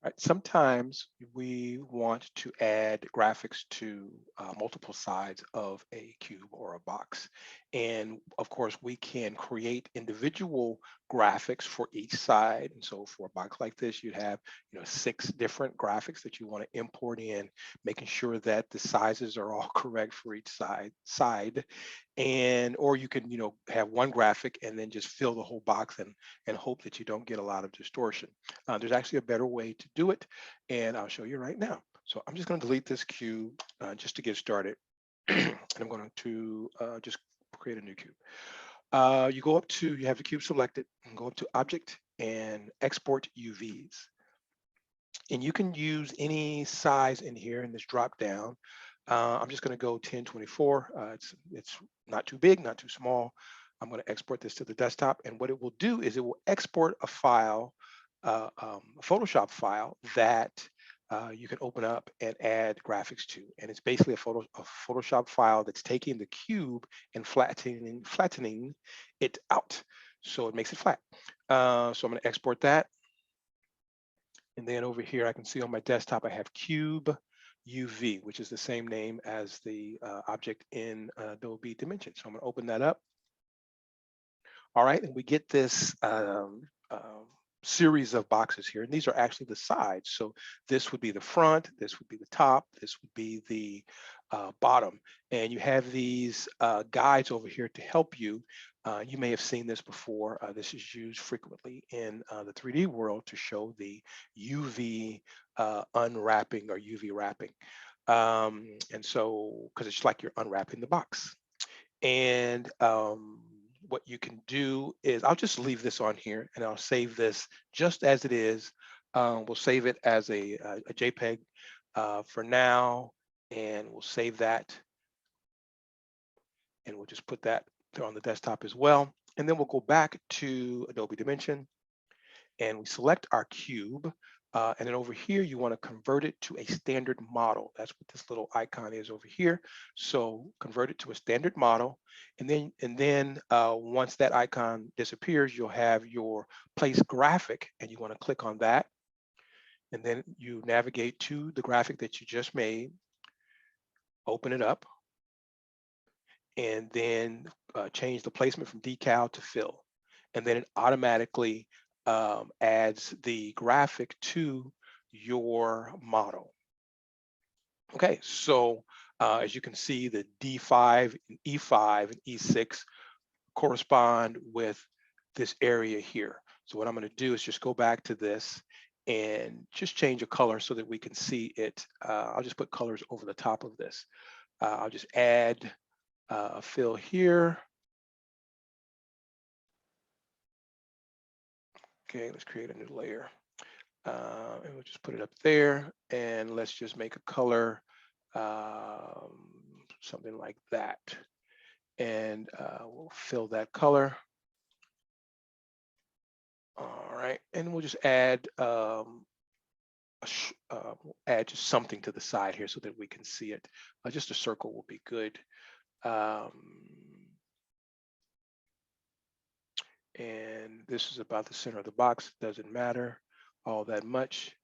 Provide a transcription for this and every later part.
Right. Sometimes we want to add graphics to multiple sides of a cube or a box. And of course, we can create individual graphics for each side. And so for a box like this, you'd have, 6 different graphics that you want to import in, making sure that the sizes are all correct for each side. And or you can, have one graphic and then just fill the whole box and hope that you don't get a lot of distortion. There's actually a better way to do it, and I'll show you right now. So I'm just going to delete this cube just to get started. And I'm going to just create a new cube. You have the cube selected, and go up to Object and Export UVs. And you can use any size in here in this drop down. I'm just going to go 1024. It's not too big, not too small. I'm going to export this to the desktop, and what it will do is it will export a file, a Photoshop file that you can open up and add graphics to. And it's basically a Photoshop file that's taking the cube and flattening it out, so it makes it flat. So I'm going to export that. And then over here, I can see on my desktop, I have Cube UV, which is the same name as the object in Adobe Dimension. So I'm gonna open that up. All right, and we get this series of boxes here. And these are actually the sides. So this would be the front, this would be the top, this would be the bottom. And you have these guides over here to help you. You may have seen this before. This is used frequently in the 3D world to show the UV unwrapping or UV wrapping. And so, because it's like you're unwrapping the box. And what you can do is, I'll just leave this on here and I'll save this just as it is. We'll save it as a JPEG for now, and we'll save that. And we'll just put that there on the desktop as well. And then we'll go back to Adobe Dimension and we select our cube. And then over here, you want to convert it to a standard model. That's what this little icon is over here. So convert it to a standard model. And then once that icon disappears, you'll have your place graphic, and you want to click on that. And then you navigate to the graphic that you just made, open it up, and then change the placement from decal to fill. And then it automatically adds the graphic to your model. Okay, so as you can see, the D5 and E5 and E6 correspond with this area here. So what I'm going to do is just go back to this and just change a color so that we can see it. I'll just put colors over the top of this. I'll just add a fill here. Okay, let's create a new layer. And we'll just put it up there, and let's just make a color, something like that. And we'll fill that color. All right, and we'll just add just something to the side here so that we can see it. Just a circle will be good. And this is about the center of the box. Doesn't matter all that much.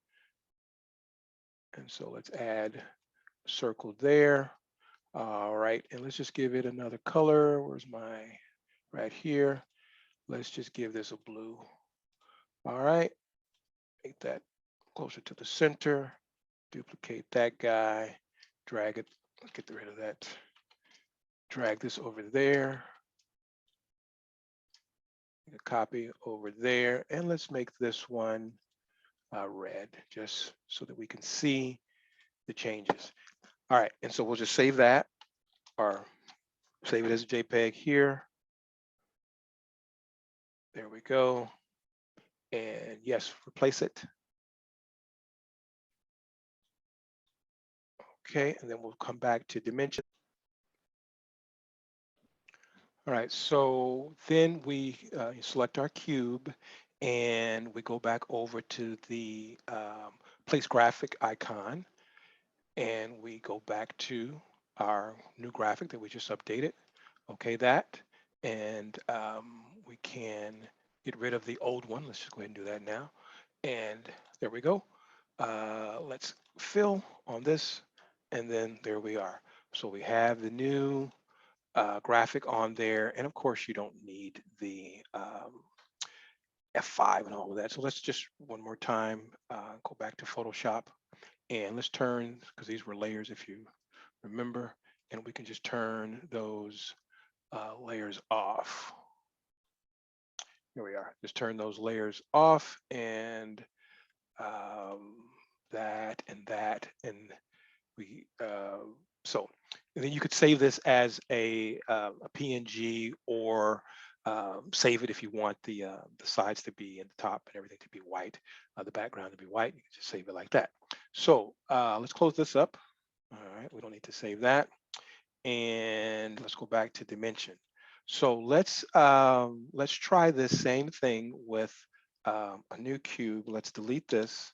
And so let's add a circle there. All right, and let's just give it another color. Where's my, right here. Let's just give this a blue. All right, make that closer to the center. Duplicate that guy, drag it, let's get rid of that. Drag this over there. A copy over there, and let's make this one red, just so that we can see the changes. All right, and so we'll just save that, or save it as a JPEG here. There we go. And yes, replace it. Okay, and then we'll come back to dimension. All right, so then we select our cube, and we go back over to the place graphic icon, and we go back to our new graphic that we just updated. Okay, that, and we can get rid of the old one. Let's just go ahead and do that now. And there we go. Let's fill on this, and then there we are. So we have the new graphic on there, and of course you don't need the F5 and all of that. So let's just one more time go back to Photoshop, and let's turn, because these were layers if you remember, and we can just turn those layers off. Here we are. Just turn those layers off, and um, that and that, and we so and then you could save this as a PNG, or save it if you want the sides to be in the top and everything to be white, the background to be white. You can just save it like that. So let's close this up. All right, we don't need to save that, and let's go back to dimension. So let's try this same thing with a new cube. Let's delete this,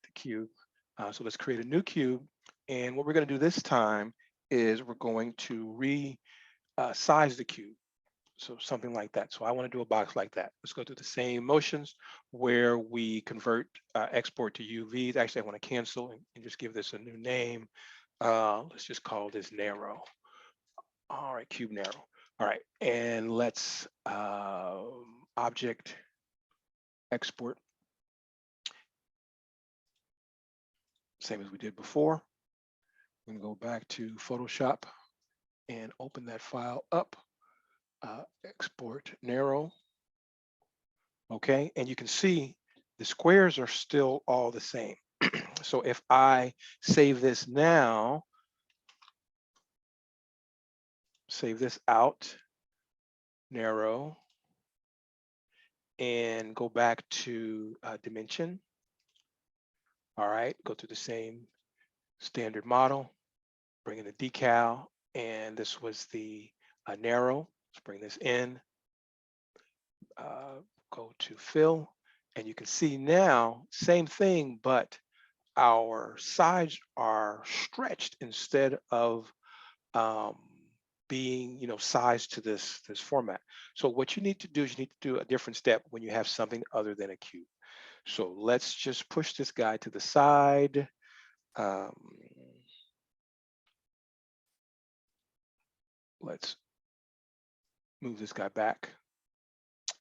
the cube. So let's create a new cube. And what we're going to do this time is we're going to resize the cube. So something like that. So I want to do a box like that. Let's go through the same motions where we convert export to UVs. Actually, I want to cancel and just give this a new name. Let's just call this narrow. All right, cube narrow. All right, and let's object export, same as we did before. I'm gonna go back to Photoshop and open that file up, export narrow. Okay, and you can see the squares are still all the same. So if I save this now, save this out, narrow, and go back to dimension. All right, go through the same standard model, bring in the decal, and this was the narrow. Let's bring this in, go to fill, and you can see now, same thing, but our sides are stretched instead of um, being, sized to this format. So what you need to do is you need to do a different step when you have something other than a cube. So let's just push this guy to the side. Um, let's move this guy back,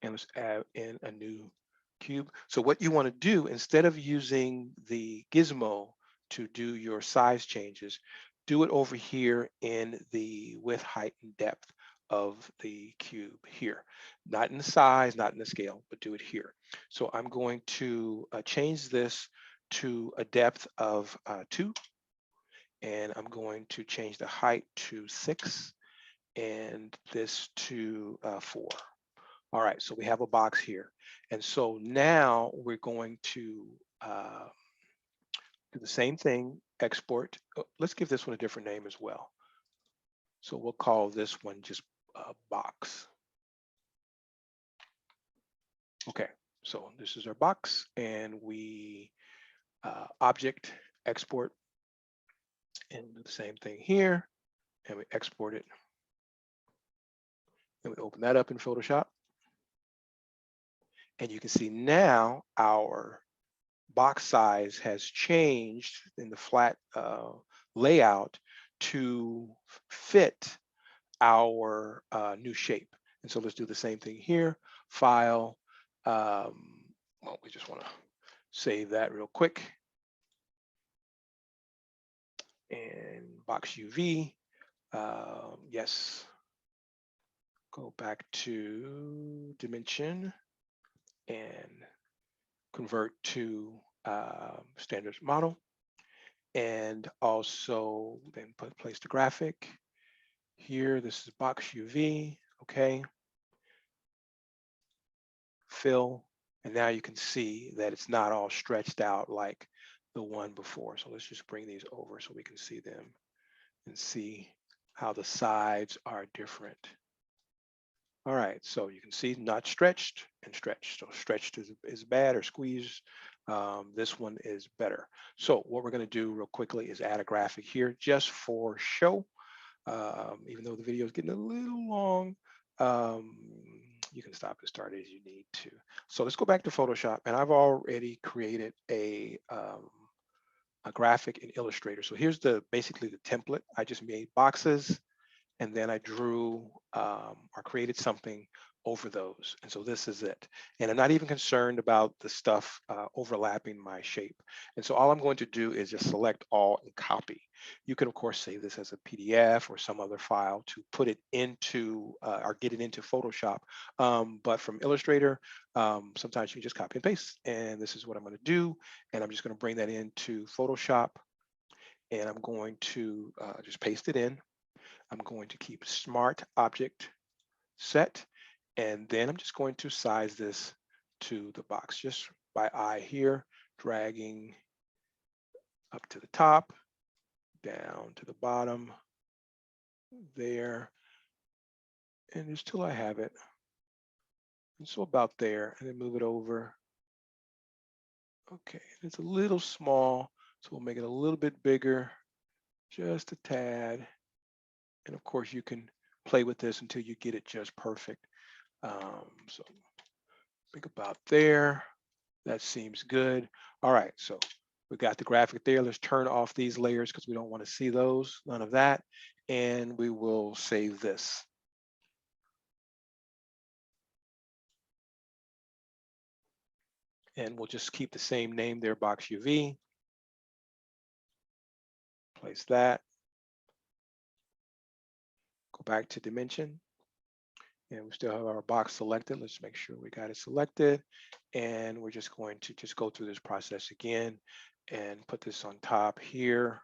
and let's add in a new cube. So what you want to do, instead of using the gizmo to do your size changes, do it over here in the width, height, and depth of the cube here. Not in the size, not in the scale, but do it here. So I'm going to change this to a depth of 2, and I'm going to change the height to 6, and this to 4. All right, so we have a box here. And so now we're going to do the same thing, export. Oh, let's give this one a different name as well. So we'll call this one just box. Okay, so this is our box, and we object export, and do the same thing here, and we export it. And we open that up in Photoshop. And you can see now our box size has changed in the flat layout to fit our new shape. And so let's do the same thing here. File, well, we just want to save that real quick. And box UV, yes. Go back to dimension and convert to standard model, and also then place the graphic here. This is box UV, okay. Fill, and now you can see that it's not all stretched out like the one before. So let's just bring these over so we can see them and see how the sides are different. All right, so you can see not stretched and stretched. So stretched is bad, or squeezed. This one is better. So what we're going to do real quickly is add a graphic here just for show. Even though the video is getting a little long, You can stop and start as you need to. So let's go back to Photoshop, and I've already created a graphic in Illustrator. So here's the basically the template. I just made boxes, and then I drew or created something over those. And so this is it. And I'm not even concerned about the stuff overlapping my shape. And so all I'm going to do is just select all and copy. You can of course save this as a PDF or some other file to put it into or get it into Photoshop. But from Illustrator, sometimes you can just copy and paste. And this is what I'm going to do. And I'm just going to bring that into Photoshop, and I'm going to just paste it in. I'm going to keep smart object set, and then I'm just going to size this to the box just by eye here, dragging up to the top, down to the bottom there, and just till I have it. And so about there, and then move it over. Okay, it's a little small, so we'll make it a little bit bigger, just a tad. And of course you can play with this until you get it just perfect. So think about there. That seems good. All right, so we got the graphic there. Let's turn off these layers because we don't want to see those, none of that. And we will save this. And we'll just keep the same name there, box UV. Place that. Go back to dimension. And we still have our box selected. Let's make sure we got it selected. And we're just going to just go through this process again and put this on top here.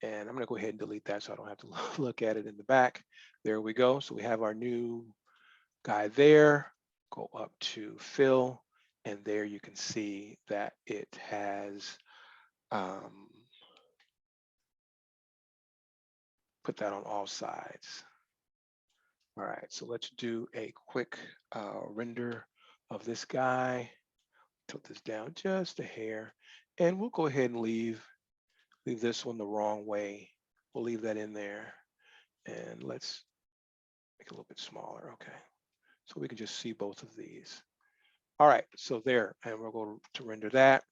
And I'm going to go ahead and delete that so I don't have to look at it in the back. There we go. So we have our new guy there. Go up to fill, and there you can see that it has put that on all sides. All right, so let's do a quick render of this guy. Tilt this down just a hair, and we'll go ahead and leave this one the wrong way. We'll leave that in there, and let's make it a little bit smaller. Okay, so we can just see both of these. All right, so there, and we're going to render that,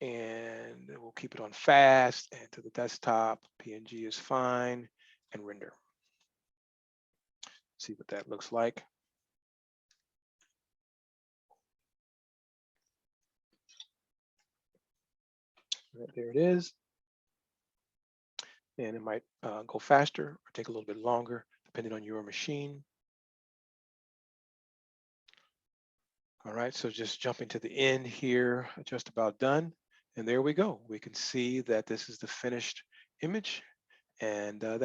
and we'll keep it on fast and to the desktop. PNG is fine, and render. See what that looks like. Right, there it is. And it might go faster or take a little bit longer, depending on your machine. All right, so just jumping to the end here, just about done. And there we go. We can see that this is the finished image, and that's